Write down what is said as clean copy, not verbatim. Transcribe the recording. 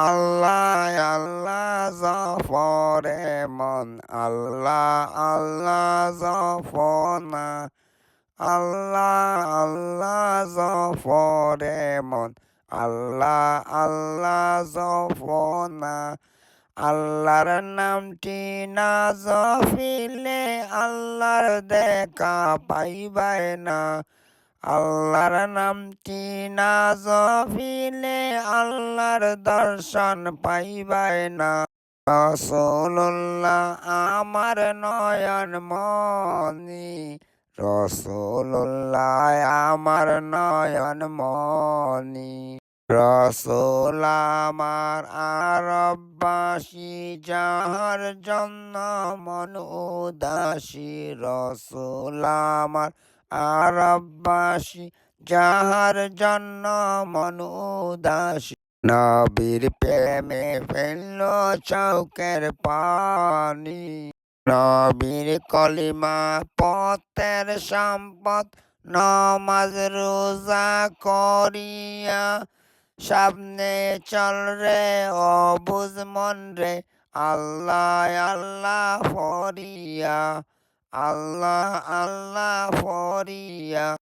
আল্লাহ আল্লাহ জাফরে মন আল্লাহ আল্লাহ জাফনা আল্লাহ আল্লাহ জাফরে মন আল্লাহ আল্লাহ জাফনা আল্লাহর নামটি না জপিলে আল্লাহর দেখা পাইবাই না আল্লাহর নামটি না জপিলে আল্লাহর দর্শন পাইবাই না রসুল্লাহ আমার নয়ন মনি রসুল্লাহ আমার নয়ন মনি রসুল আমার আরববাসী যাহার জন্য মন উদাসী রসুল আমার আরববাসী যাহার জন্য মন উদাসী নবীর প্রেমে ফেলল চৌকের পানি নবীর কলিমা পথের সম্পদ নমাজ রোজা করিয়া সামনে চল রে অবুঝ মন রে আল্লাহ আল্লাহ ফরিয়া আল্লাহ আল্লাহ ফরিয়া